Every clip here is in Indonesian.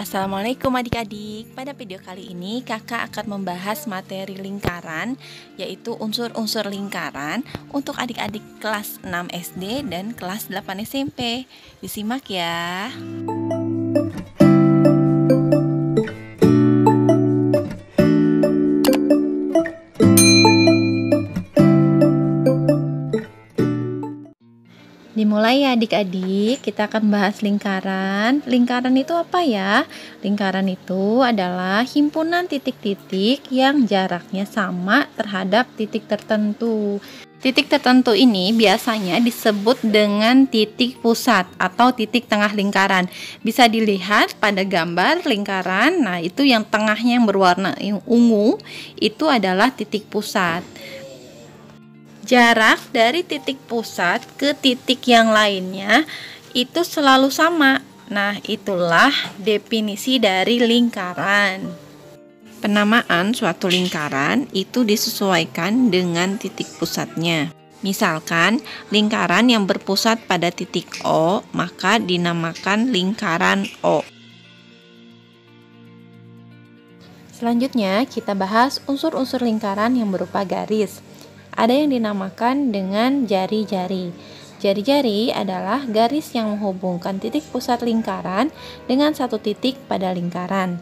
Assalamualaikum adik-adik. Pada video kali ini kakak akan membahas materi lingkaran, yaitu unsur-unsur lingkaran untuk adik-adik kelas 6 SD dan kelas 8 SMP. Disimak ya. Dimulai ya adik-adik, kita akan bahas lingkaran. Lingkaran itu apa ya? Lingkaran itu adalah himpunan titik-titik yang jaraknya sama terhadap titik tertentu. Titik tertentu ini biasanya disebut dengan titik pusat atau titik tengah lingkaran. Bisa dilihat pada gambar lingkaran. Nah, itu yang tengahnya yang berwarna ungu, itu adalah titik pusat. Jarak dari titik pusat ke titik yang lainnya itu selalu sama. Nah, itulah definisi dari lingkaran. Penamaan suatu lingkaran itu disesuaikan dengan titik pusatnya. Misalkan, lingkaran yang berpusat pada titik O, maka dinamakan lingkaran O. Selanjutnya, kita bahas unsur-unsur lingkaran yang berupa garis. Ada yang dinamakan dengan jari-jari. Jari-jari adalah garis yang menghubungkan titik pusat lingkaran dengan satu titik pada lingkaran.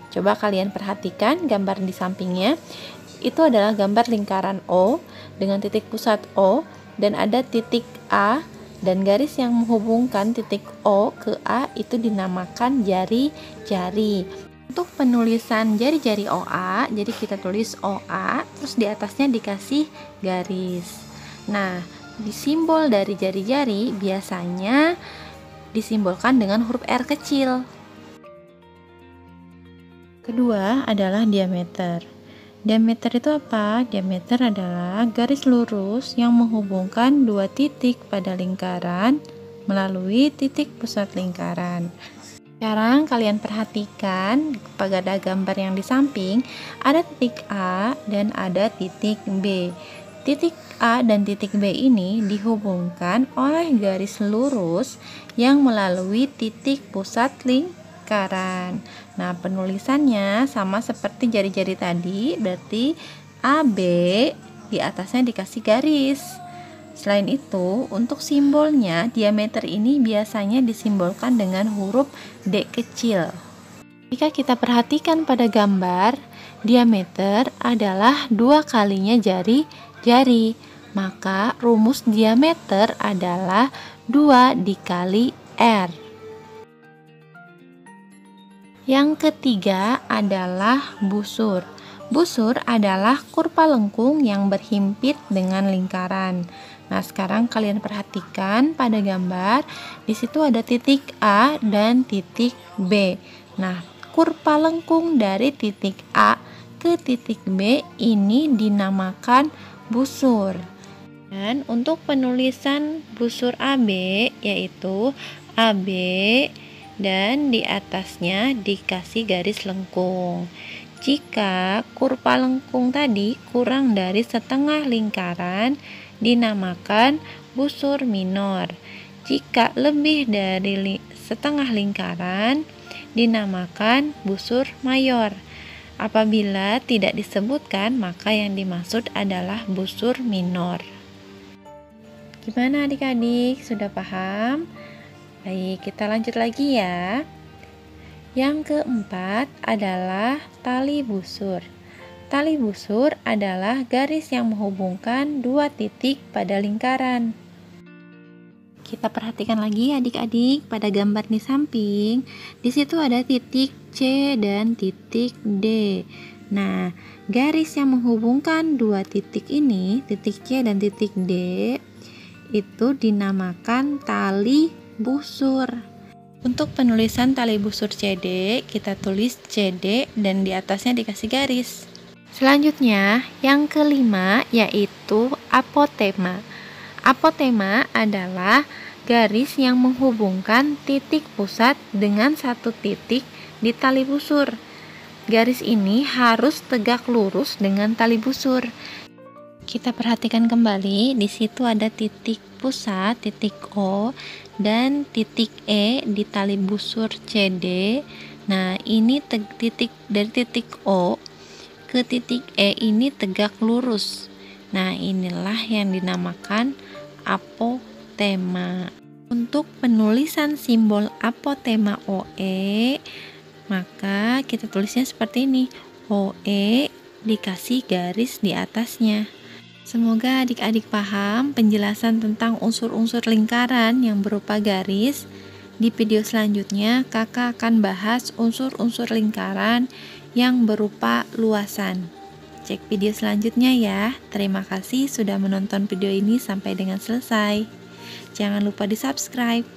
Coba kalian perhatikan gambar di sampingnya. Itu adalah gambar lingkaran O dengan titik pusat O dan ada titik A, dan garis yang menghubungkan titik O ke A itu dinamakan jari-jari. Untuk penulisan jari-jari OA, jadi kita tulis OA, terus di atasnya dikasih garis. Nah, di simbol dari jari-jari biasanya disimbolkan dengan huruf R kecil. Kedua adalah diameter. Diameter itu apa? Diameter adalah garis lurus yang menghubungkan dua titik pada lingkaran melalui titik pusat lingkaran. Sekarang kalian perhatikan pada gambar yang di samping, ada titik A dan ada titik B. Titik A dan titik B ini dihubungkan oleh garis lurus yang melalui titik pusat lingkaran. Nah, penulisannya sama seperti jari-jari tadi, berarti AB di atasnya dikasih garis. Selain itu, untuk simbolnya, diameter ini biasanya disimbolkan dengan huruf D kecil. Jika kita perhatikan pada gambar, diameter adalah 2 kalinya jari-jari. Maka rumus diameter adalah 2 dikali R. Yang ketiga adalah busur. Busur adalah kurva lengkung yang berhimpit dengan lingkaran. Nah, sekarang kalian perhatikan pada gambar, di situ ada titik A dan titik B. Nah, kurva lengkung dari titik A ke titik B ini dinamakan busur. Dan untuk penulisan busur AB yaitu AB dan di atasnya dikasih garis lengkung. Jika kurva lengkung tadi kurang dari setengah lingkaran, dinamakan busur minor. Jika lebih dari setengah lingkaran, dinamakan busur mayor. Apabila tidak disebutkan, maka yang dimaksud adalah busur minor. Gimana adik-adik? Sudah paham? Baik, kita lanjut lagi ya. Yang keempat adalah tali busur. Tali busur adalah garis yang menghubungkan dua titik pada lingkaran. Kita perhatikan lagi adik-adik pada gambar di samping. Di situ ada titik C dan titik D. Nah, garis yang menghubungkan dua titik ini, titik C dan titik D, itu dinamakan tali busur. Untuk penulisan tali busur CD, kita tulis CD dan di atasnya dikasih garis. Selanjutnya, yang kelima yaitu apotema. Apotema adalah garis yang menghubungkan titik pusat dengan satu titik di tali busur. Garis ini harus tegak lurus dengan tali busur. Kita perhatikan kembali, di situ ada titik pusat, titik O, dan titik E di tali busur CD. Nah, ini titik dari titik O ke titik E ini tegak lurus. Nah, inilah yang dinamakan apotema. Untuk penulisan simbol apotema OE, maka kita tulisnya seperti ini. OE dikasih garis di atasnya. Semoga adik-adik paham penjelasan tentang unsur-unsur lingkaran yang berupa garis. Di video selanjutnya, kakak akan bahas unsur-unsur lingkaran yang berupa luasan. Cek video selanjutnya ya. Terima kasih sudah menonton video ini sampai dengan selesai. Jangan lupa di subscribe.